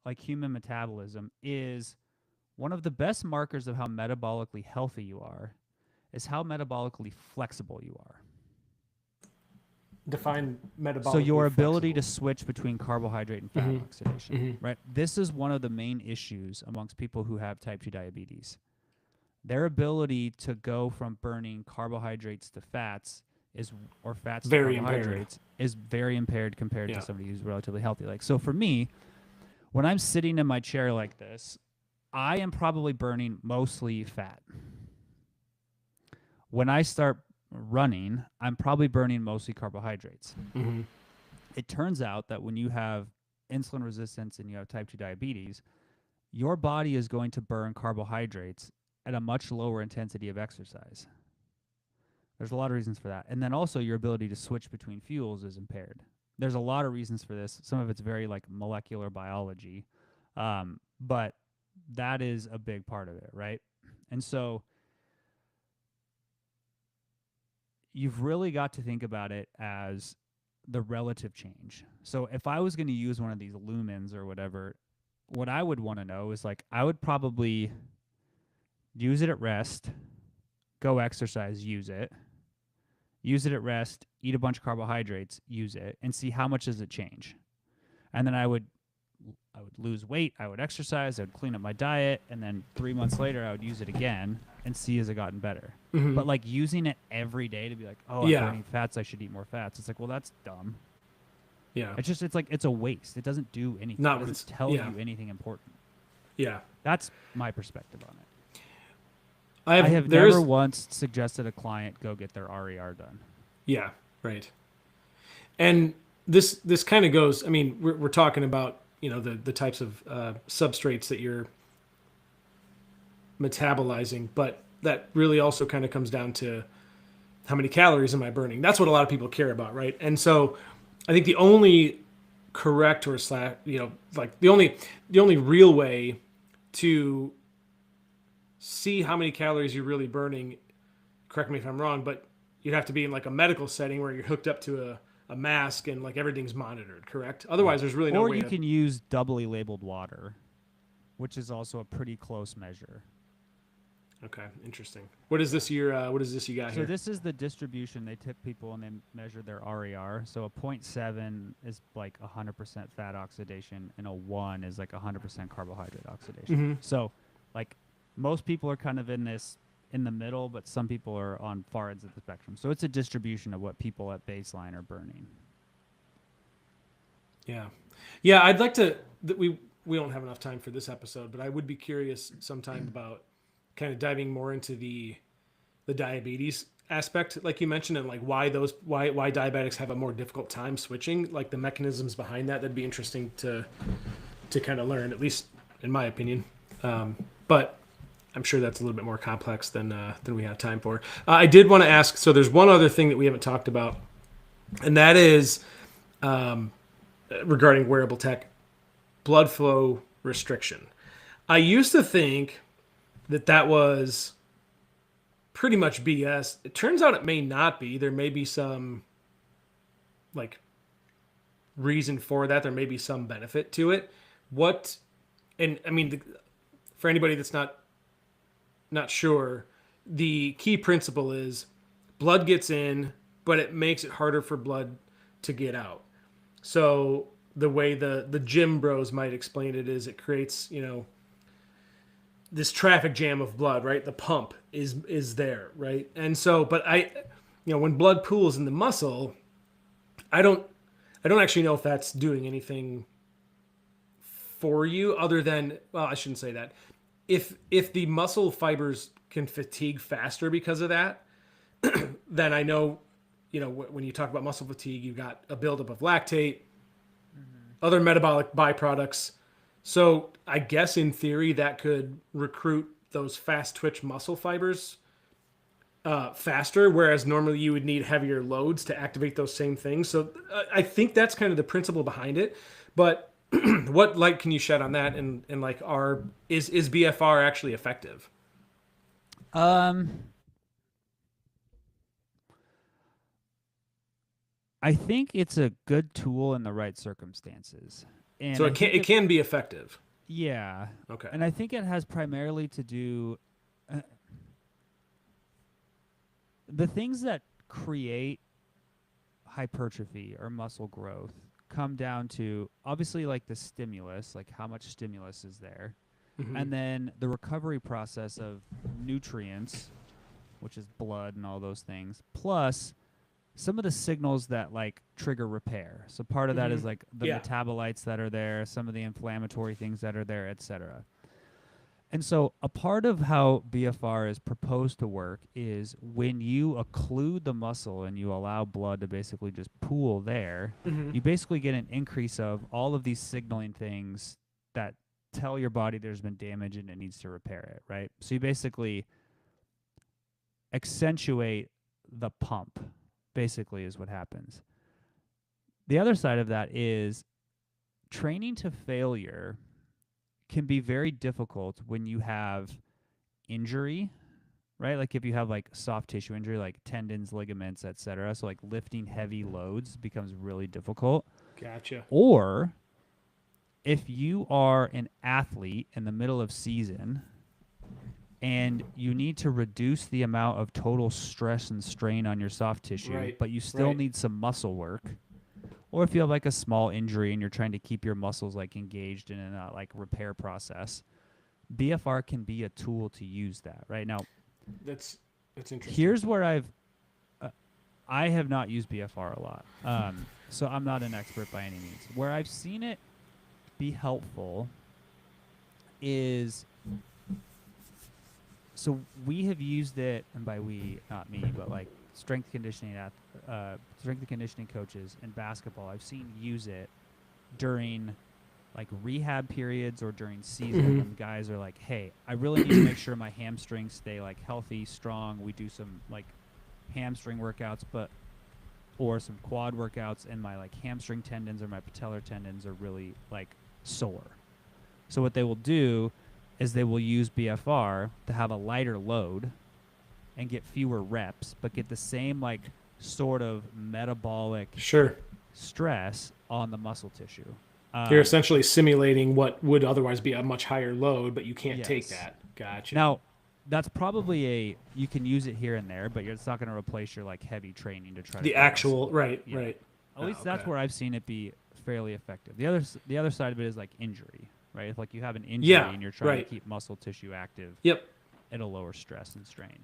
B: like human metabolism is one of the best markers of how metabolically healthy you are is how metabolically flexible you are.
A: Define metabolically
B: So your ability
A: flexible.
B: to switch between carbohydrate and fat oxidation, right? This is one of the main issues amongst people who have type 2 diabetes. Their ability to go from burning carbohydrates to fats or fats to carbohydrates is very impaired compared to somebody who's relatively healthy. Like, so for me, when I'm sitting in my chair like this, I am probably burning mostly fat. When I start running, I'm probably burning mostly carbohydrates. It turns out that when you have insulin resistance and you have type 2 diabetes, your body is going to burn carbohydrates at a much lower intensity of exercise. There's a lot of reasons for that. And then also your ability to switch between fuels is impaired. There's a lot of reasons for this. Some of it's very like molecular biology, but that is a big part of it, right? And so you've really got to think about it as the relative change. So if I was going to use one of these lumens or whatever, what I would want to know is like I would probably use it at rest, go exercise, use it at rest, eat a bunch of carbohydrates, use it, and see how much does it change. And then I would lose weight, I would exercise, I would clean up my diet, and then 3 months later I would use it again and see has it gotten better. But like using it every day to be like, oh, I'm burning fats, I should eat more fats. It's like, well, that's dumb.
A: Yeah.
B: It's like it's a waste. It doesn't do anything. It doesn't tell you anything important.
A: Yeah.
B: That's my perspective on it.
A: I have
B: never once suggested a client go get their RER done.
A: Yeah, right. And this kind of goes, I mean, we're talking about, you know, the types of substrates that you're metabolizing, but that really also kind of comes down to how many calories am I burning? That's what a lot of people care about, right? And so I think the only correct or you know, like the only real way to see how many calories you're really burning, correct me if I'm wrong, but you'd have to be in like a medical setting where you're hooked up to a mask and like everything's monitored, correct? Otherwise, there's really no way.
B: Or you can use doubly labeled water, which is also a pretty close measure.
A: Okay, interesting. What is this you got here?
B: So this is the distribution. They tip people and they measure their RER. So a 0.7 is like 100% fat oxidation, and a 1 is like 100% carbohydrate oxidation. So like most people are kind of in the middle, but some people are on far ends of the spectrum. So it's a distribution of what people at baseline are burning.
A: Yeah. I'd like to. We don't have enough time for this episode, but I would be curious sometime about kind of diving more into the diabetes aspect, like you mentioned, and like why diabetics have a more difficult time switching, like the mechanisms behind that. That'd be interesting to kind of learn, at least in my opinion. But I'm sure that's a little bit more complex than we have time for. I did want to ask, so there's one other thing that we haven't talked about, and that is regarding wearable tech, blood flow restriction. I used to think that was pretty much BS. It turns out it may not be. There may be some like reason for that. There may be some benefit to it. And I mean, for anybody that's not sure, the key principle is blood gets in, but it makes it harder for blood to get out. So the way the gym bros might explain it is it creates, you know, this traffic jam of blood, right? The pump is there, right? And so, but when blood pools in the muscle, I don't actually know if that's doing anything for you other than, well, I shouldn't say that. If the muscle fibers can fatigue faster because of that, then I know, you know, when you talk about muscle fatigue, you've got a buildup of lactate, other metabolic byproducts. So I guess in theory that could recruit those fast twitch muscle fibers faster, whereas normally you would need heavier loads to activate those same things. So I think that's kind of the principle behind it. But what light can you shed on that? And like, is BFR actually effective?
B: Um, I think it's a good tool in the right circumstances, and
A: So
B: I think
A: it can be effective.
B: yeah,
A: Okay.
B: and I think it has primarily to do uh, the things that create hypertrophy or muscle growth come down to obviously like the stimulus, like how much stimulus is there,
A: Hmm.
B: and then the recovery process of nutrients, which is blood and all those things, plus some of the signals that like trigger repair. So part of that
A: Hmm.
B: is like the
A: Yeah.
B: metabolites that are there, some of the inflammatory things that are there, etc. And so a part of how BFR is proposed to work is when you occlude the muscle and you allow blood to basically just pool there,
A: Hmm.
B: you basically get an increase of all of these signaling things that tell your body there's been damage and it needs to repair it, right? So you basically accentuate the pump, basically, is what happens. The other side of that is training to failure can be very difficult when you have injury, right? Like if you have like soft tissue injury, like tendons, ligaments, etc. So like lifting heavy loads becomes really difficult.
A: Gotcha.
B: Or if you are an athlete in the middle of season and you need to reduce the amount of total stress and strain on your soft tissue,
A: Right.
B: but you still
A: Right.
B: need some muscle work, or if you have like a small injury and you're trying to keep your muscles like engaged in a like repair process, BFR can be a tool to use that. Right now,
A: That's that's interesting.
B: here's where uh, I have not used BFR a lot, so I'm not an expert by any means. Where I've seen it be helpful is so we have used it, and by we, not me, but like strength and conditioning coaches in basketball. I've seen use it during like rehab periods or during season
A: Hmm.
B: when guys are like, "Hey, I really need to make sure my hamstrings stay like healthy, strong." We do some like hamstring workouts, but or some quad workouts, and my like hamstring tendons or my patellar tendons are really like sore. So what they will do is they will use BFR to have a lighter load and get fewer reps, but get the same like sort of metabolic
A: Sure.
B: stress on the muscle tissue.
A: You're
B: Um,
A: essentially simulating what would otherwise be a much higher load, but you can't take
B: yes.
A: that. Gotcha.
B: Now, that's probably you can use it here and there, but it's not going to replace your like heavy training to try to
A: The
B: build
A: actual,
B: muscle.
A: right,
B: Yeah.
A: right.
B: At
A: Oh,
B: least that's
A: okay.
B: where I've seen it be fairly effective. The other side of it is like injury, right? If like you have an injury
A: Yeah,
B: and you're trying to
A: right.
B: keep muscle tissue active,
A: Yep.
B: it'll lower stress and strain.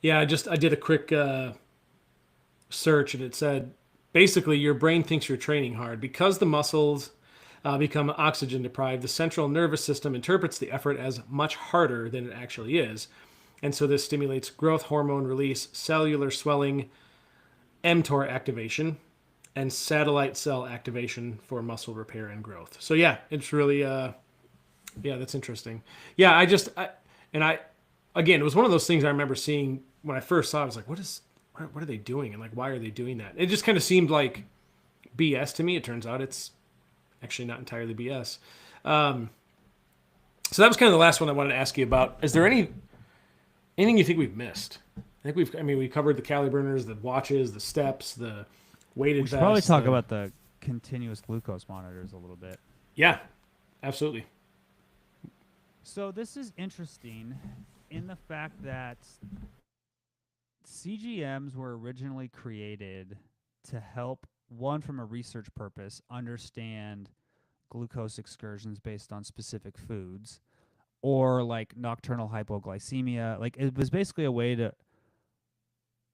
A: Yeah, I did a quick search and it said basically your brain thinks you're training hard because the muscles become oxygen deprived. The central nervous system interprets the effort as much harder than it actually is, and so this stimulates growth hormone release, cellular swelling, mTOR activation, and satellite cell activation for muscle repair and growth. So yeah, it's really yeah, that's interesting. Yeah, and I again, it was one of those things I remember seeing when I first saw it. I was like, what are they doing? And like, why are they doing that? It just kind of seemed like BS to me. It turns out it's actually not entirely BS. So that was kind of the last one I wanted to ask you about. Is there anything you think we've missed? I mean, we covered the calorie burners, the watches, the steps, the weighted
B: We should probably
A: vests.
B: talk about the continuous glucose monitors a little bit.
A: Yeah, absolutely.
B: So this is interesting in the fact that CGMs were originally created to help one from a research purpose understand glucose excursions based on specific foods or like nocturnal hypoglycemia. Like it was basically a way to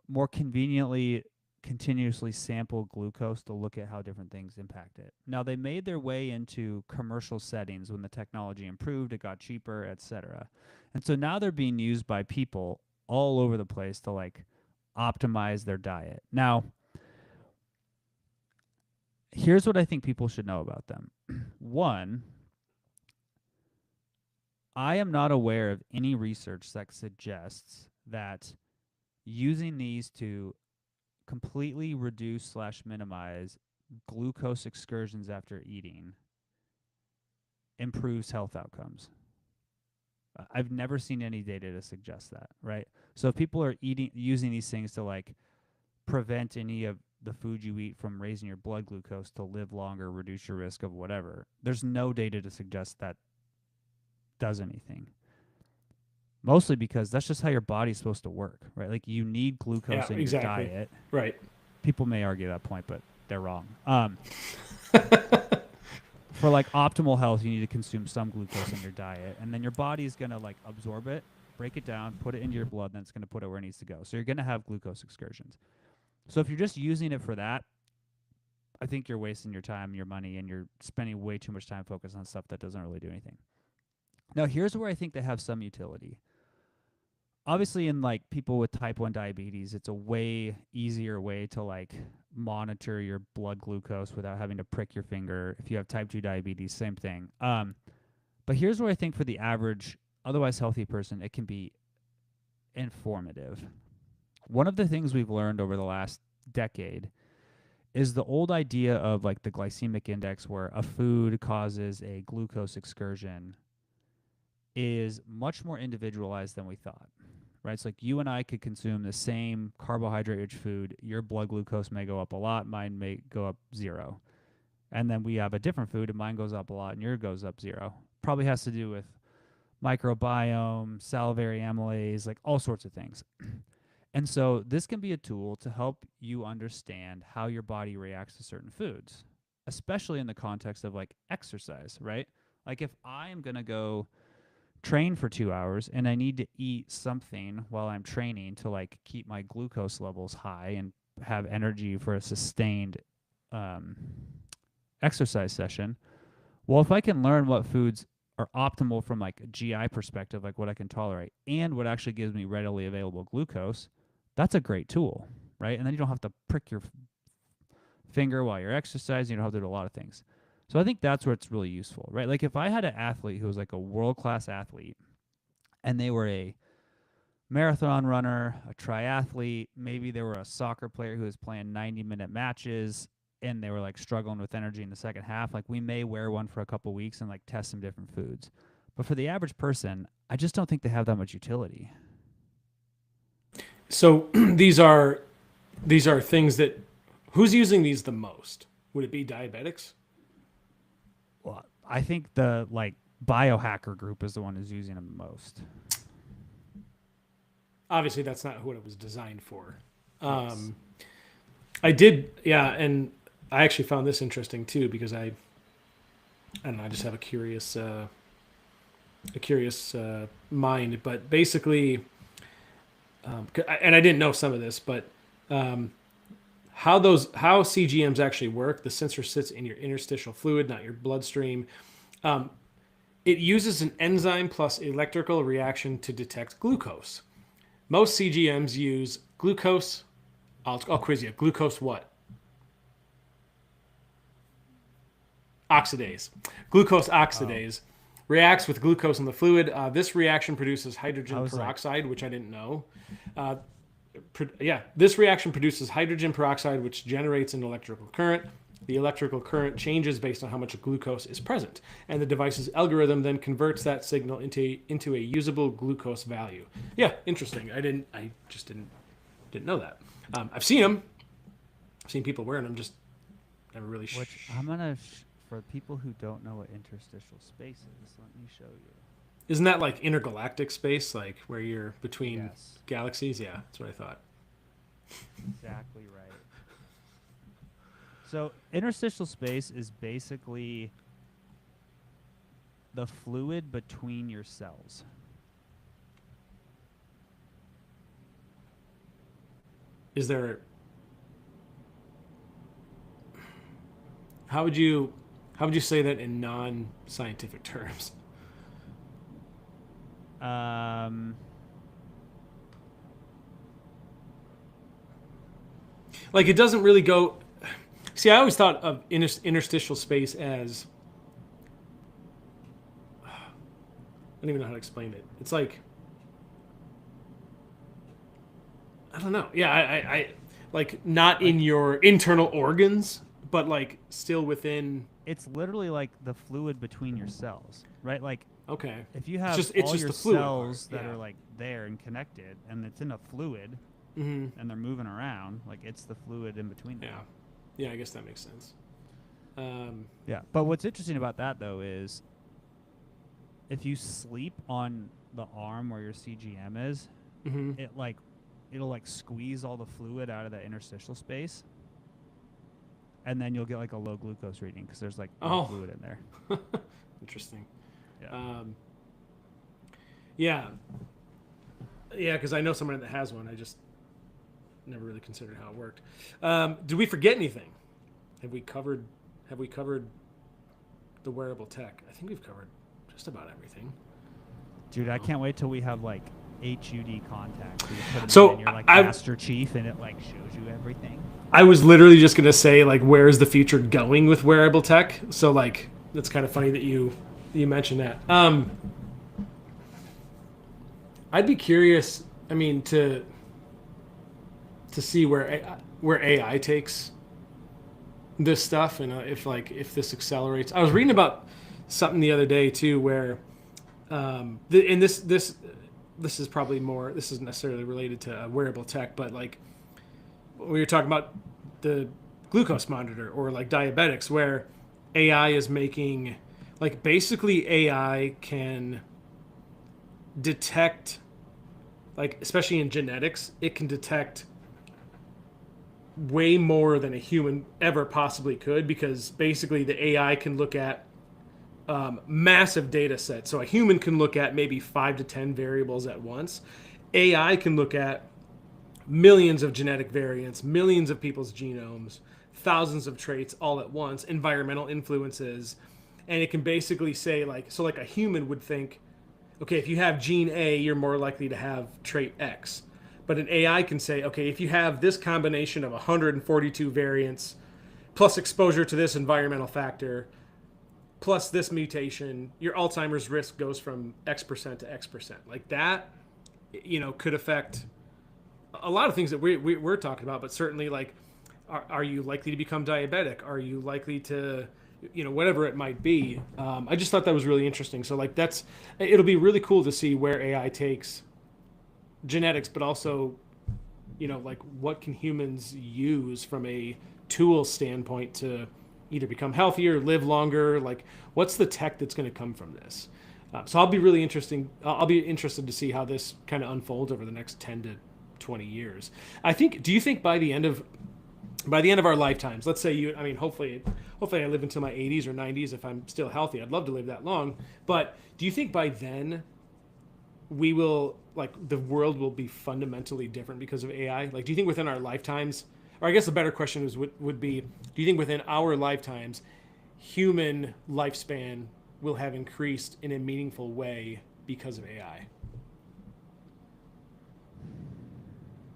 B: more conveniently continuously sample glucose to look at how different things impact it. Now they made their way into commercial settings when the technology improved, it got cheaper, etc. And so now they're being used by people all over the place to like optimize their diet. Now, here's what I think people should know about them. One, I am not aware of any research that suggests that using these to completely reduce slash minimize glucose excursions after eating improves health outcomes. I've never seen any data to suggest that, right? So if people are using these things to like prevent any of the food you eat from raising your blood glucose to live longer, reduce your risk of whatever, there's no data to suggest that does anything. Mostly because that's just how your body's supposed to work, right? Like you need glucose
A: Yeah,
B: in your
A: exactly.
B: diet.
A: Right.
B: People may argue that point, but they're wrong. For like optimal health, you need to consume some glucose in your diet, and then your body is gonna like absorb it, break it down, put it into your blood, then it's gonna put it where it needs to go. So you're gonna have glucose excursions. So if you're just using it for that, I think you're wasting your time, your money, and you're spending way too much time focused on stuff that doesn't really do anything. Now, here's where I think they have some utility. Obviously, in like people with type 1 diabetes, it's a way easier way to like monitor your blood glucose without having to prick your finger. If you have type 2 diabetes, same thing. But here's where I think for the average, otherwise healthy person, it can be informative. One of the things we've learned over the last decade is the old idea of like the glycemic index, where a food causes a glucose excursion, is much more individualized than we thought. Right? It's like you and I could consume the same carbohydrate-rich food. Your blood glucose may go up a lot, mine may go up 0. And then we have a different food, and mine goes up a lot, and yours goes up 0. Probably has to do with microbiome, salivary amylase, like all sorts of things. And so this can be a tool to help you understand how your body reacts to certain foods, especially in the context of like exercise, right? Like if I am going to go train for 2 hours and I need to eat something while I'm training to like keep my glucose levels high and have energy for a sustained exercise session. Well, if I can learn what foods are optimal from like a GI perspective, like what I can tolerate and what actually gives me readily available glucose, that's a great tool, right? And then you don't have to prick your finger while you're exercising. You don't have to do a lot of things. So I think that's where it's really useful, right? Like if I had an athlete who was like a world-class athlete and they were a marathon runner, a triathlete, maybe they were a soccer player who was playing 90-minute matches and they were like struggling with energy in the second half, like we may wear one for a couple weeks and like test some different foods. But for the average person, I just don't think they have that much utility.
A: So these are things that who's using these the most? Would it be diabetics?
B: Well, I think the like biohacker group is the one who's using them the most.
A: Obviously, that's not what it was designed for.
B: Yes.
A: I did, yeah, and I actually found this interesting too because I don't know, I just have a curious mind. But basically, and I didn't know some of this, but how CGMs actually work. The sensor sits in your interstitial fluid, not your bloodstream. It uses an enzyme plus electrical reaction to detect glucose. Most CGMs use glucose. I'll quiz you. Glucose what? Oxidase. Glucose oxidase reacts with glucose in the fluid. This reaction produces hydrogen peroxide, which I didn't know. This reaction produces hydrogen peroxide, which generates an electrical current. The electrical current changes based on how much glucose is present, and the device's algorithm then converts that signal into a usable glucose value. Yeah, interesting. I just didn't know that. I've seen them. I've seen people wearing them. Just never really.
B: Which I'm gonna for people who don't know what interstitial space is, let me show you.
A: Isn't that like intergalactic space, like where you're between
B: Yes.
A: galaxies? Yeah, that's what I thought.
B: Exactly right. So interstitial space is basically the fluid between your cells.
A: Is there? How would you say that in non-scientific terms? Like it doesn't really go. See, I always thought of interstitial space as I don't even know how to explain it. It's like I don't know. Yeah, I like not
B: Like
A: in your internal organs, but like still within.
B: it's literally like the fluid between your cells, right? Like
A: Okay,
B: if you
A: it's
B: have
A: just
B: all your
A: the fluid part.
B: cells that
A: Yeah.
B: are like there and connected and it's in a fluid
A: Mm-hmm.
B: and they're moving around, like it's the fluid in between
A: Yeah.
B: them.
A: Yeah, I guess that makes sense. Um,
B: Yeah. But what's interesting about that though is if you sleep on the arm where your CGM is,
A: mm-hmm.
B: it like it'll like squeeze all the fluid out of that interstitial space, and then you'll get like a low glucose reading because there's like no
A: Oh,
B: fluid in there.
A: interesting.
B: Yeah.
A: Um, yeah, yeah, because I know someone that has one. I just never really considered how it worked. Did we forget anything? Have we covered? Have we covered the wearable tech? I think we've covered just about everything.
B: Dude, I can't wait till we have like HUD contacts. You put them
A: So
B: in, and you're like
A: I,
B: Master Chief, and it like shows you everything.
A: I was literally just gonna say like, where's the future going with wearable tech? So like, it's kind of funny that you mentioned that. I'd be curious. I mean, to see where AI takes this stuff, and if this accelerates. I was reading about something the other day too, where and this is probably more. This isn't necessarily related to wearable tech, but like we were talking about the glucose monitor or like diabetics, where AI is making like basically AI can detect, like especially in genetics, it can detect way more than a human ever possibly could, because basically the AI can look at massive data sets. So a human can look at maybe 5 to 10 variables at once. AI can look at millions of genetic variants, millions of people's genomes, thousands of traits all at once, environmental influences, and it can basically say like, so like a human would think, okay, if you have gene A, you're more likely to have trait X. But an AI can say, okay, if you have this combination of 142 variants plus exposure to this environmental factor plus this mutation, your Alzheimer's risk goes from X% to X%. Like that, could affect a lot of things that we're talking about, but certainly like, are you likely to become diabetic? Are you likely to, whatever it might be. I just thought that was really interesting. So like it'll be really cool to see where AI takes genetics, but also, like what can humans use from a tool standpoint to either become healthier, live longer? Like what's the tech that's going to come from this? So I'll be really interesting. I'll be interested to see how this kind of unfolds over the next 10 to 20 years. Do you think by the end of our lifetimes, let's say hopefully I live until my 80s or 90s if I'm still healthy. I'd love to live that long. But do you think by then we will, like, the world will be fundamentally different because of AI? Like, do you think within our lifetimes, or I guess the better question would be, do you think within our lifetimes, human lifespan will have increased in a meaningful way because of AI?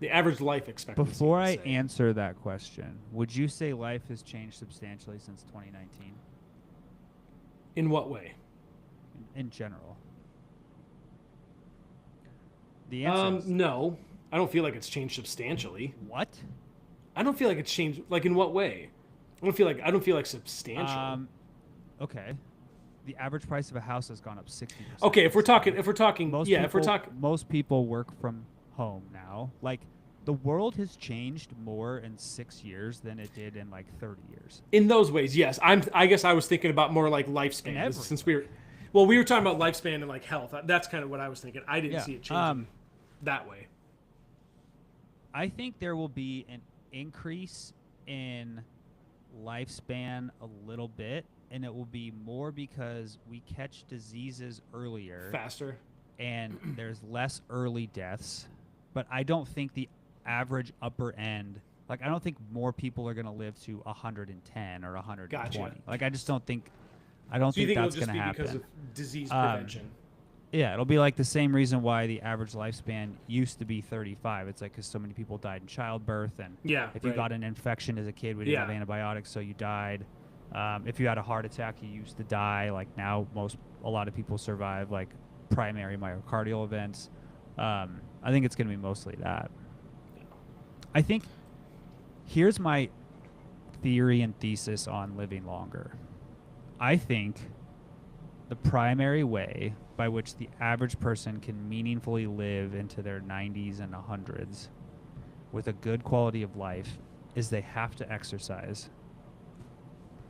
A: The average life expectancy.
B: Before I answer that question, would you say life has changed substantially since 2019?
A: In what way?
B: In general. The answer is
A: no. I don't feel like it's changed substantially.
B: what?
A: I don't feel like it's changed. Like in what way? I don't feel like substantial.
B: Okay. The average price of a house has gone up 60%.
A: Okay, if we're talking,
B: most people work from home now. Like the world has changed more in 6 years than it did in like 30 years.
A: In those ways, yes. I guess I was thinking about more like lifespan, since we were talking about lifespan and like health. That's kind of what I was thinking. I didn't see it changing that way.
B: I think there will be an increase in lifespan a little bit, and it will be more because we catch diseases earlier,
A: faster,
B: and there's less early deaths. But I don't think the average upper end, like I don't think more people are going to live to 110 or 120.
A: Gotcha.
B: Like I just don't think that's going to happen
A: because of disease prevention.
B: Yeah, it'll be like the same reason why the average lifespan used to be 35. It's like because so many people died in childbirth, and if you got an infection as a kid, we didn't have antibiotics, so you died. If you had a heart attack, you used to die. Like now, a lot of people survive like primary myocardial events. I think it's going to be mostly that. I think here's my theory and thesis on living longer. I think the primary way by which the average person can meaningfully live into their 90s and 100s with a good quality of life is they have to exercise.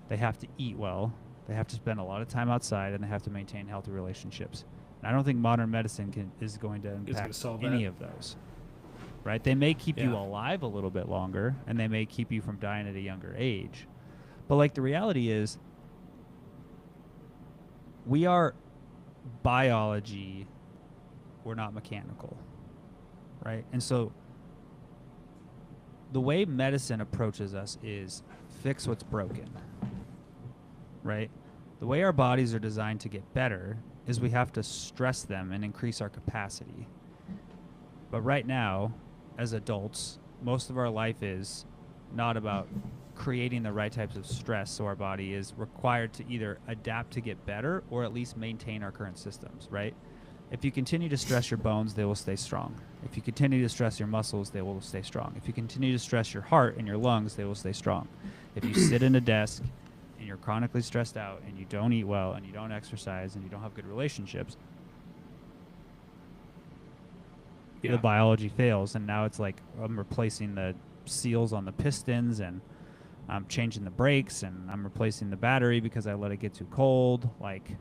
B: They have to eat well. They have to spend a lot of time outside, and they have to maintain healthy relationships. And I don't think modern medicine is going to impact any of those. Right? They may keep you alive a little bit longer, and they may keep you from dying at a younger age. But like the reality is, we are biology, we're not mechanical. Right? And so the way medicine approaches us is fix what's broken. Right? The way our bodies are designed to get better is we have to stress them and increase our capacity. But right now, as adults, most of our life is not about creating the right types of stress, so our body is required to either adapt to get better or at least maintain our current systems, right? If you continue to stress your bones, they will stay strong. If you continue to stress your muscles, they will stay strong. If you continue to stress your heart and your lungs, they will stay strong. If you sit in a desk and you're chronically stressed out and you don't eat well and you don't exercise and you don't have good relationships, the biology fails, and now it's like I'm replacing the seals on the pistons, and I'm changing the brakes, and I'm replacing the battery because I let it get too cold. Like,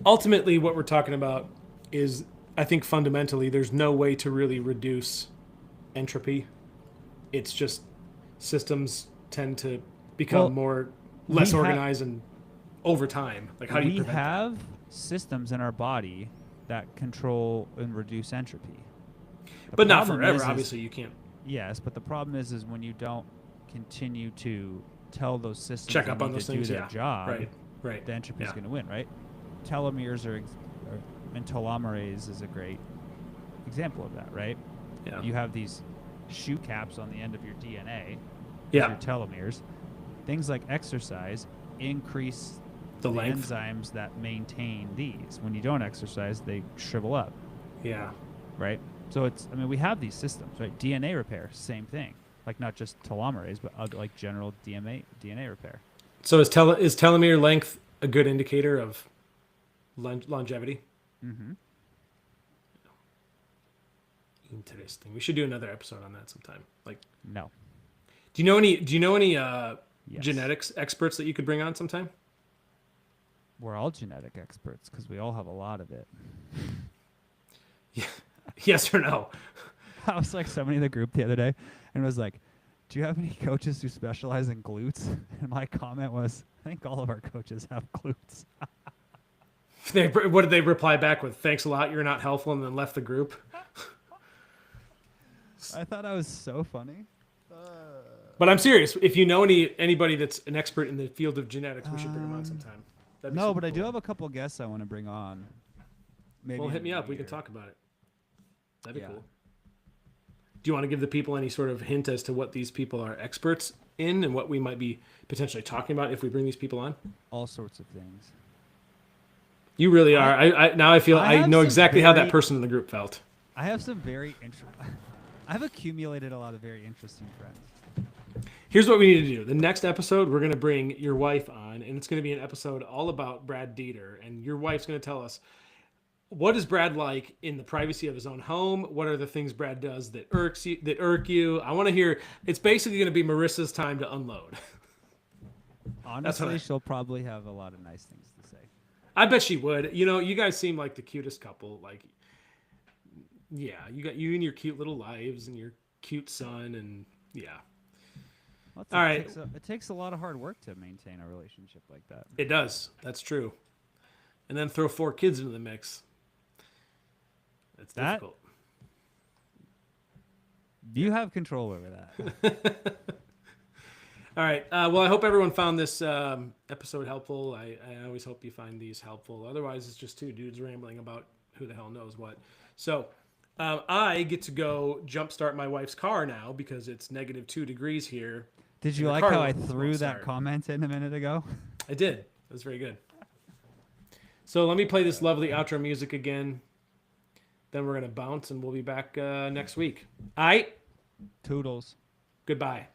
A: ultimately, what we're talking about is, I think fundamentally, there's no way to really reduce entropy. It's just systems tend to become less organized and over time. Like, how do you prevent
B: we have systems in our body that control and reduce entropy.
A: But not forever, obviously you can't.
B: Yes, but the problem is when you don't continue to tell those systems
A: check up on those things,
B: do their job,
A: right.
B: The entropy is going to win, right? Telomeres and telomerase is a great example of that, right?
A: Yeah.
B: You have these shoe caps on the end of your DNA,
A: your
B: telomeres. Things like exercise increase the
A: length.
B: enzymes that maintain these. When you don't exercise, they shrivel up.
A: Yeah.
B: Right? So it's, I mean, we have these systems, right? DNA repair, same thing. Like not just telomerase, but like general DNA repair.
A: So is telomere length a good indicator of longevity?
B: Mm-hmm.
A: Interesting. We should do another episode on that sometime. Like,
B: no.
A: Do you know any
B: Yes.
A: genetics experts that you could bring on sometime?
B: We're all genetic experts because we all have a lot of it.
A: Yeah. Yes or no?
B: I was like somebody in the group the other day and was like, do you have any coaches who specialize in glutes? And my comment was, I think all of our coaches have glutes.
A: What did they reply back with? Thanks a lot, you're not helpful, and then left the group?
B: I thought that was so funny.
A: But I'm serious. If you know anybody that's an expert in the field of genetics, we should bring them on sometime.
B: No, but cool. I do have a couple guests I want to bring on.
A: Maybe hit me up. We can talk about it. That'd be cool. Do you want to give the people any sort of hint as to what these people are experts in and what we might be potentially talking about if we bring these people on?
B: All sorts of things.
A: You really are. Now I feel I know exactly how that person in the group felt.
B: I have some very I've accumulated a lot of very interesting friends.
A: Here's what we need to do. The next episode, we're going to bring your wife on, and it's going to be an episode all about Brad Dieter. And your wife's going to tell us, what is Brad like in the privacy of his own home? What are the things Brad does that irk you? I want to hear. It's basically going to be Marissa's time to unload.
B: Honestly, she'll probably have a lot of nice things to say.
A: I bet she would. You know, you guys seem like the cutest couple. Like, yeah, you got you and your cute little lives and your cute son, and yeah.
B: Well,
A: all right.
B: It takes a lot of hard work to maintain a relationship like that.
A: It does. That's true. And then throw 4 kids into the mix. That's difficult.
B: You have control over that.
A: All right. Well, I hope everyone found this episode helpful. I always hope you find these helpful. Otherwise, it's just 2 dudes rambling about who the hell knows what. So I get to go jumpstart my wife's car now because it's -2 degrees here.
B: Did you like how I threw that comment in a minute ago?
A: I did. It was very good. So let me play this lovely outro music again. Then we're going to bounce, and we'll be back next week. All right?
B: Toodles.
A: Goodbye.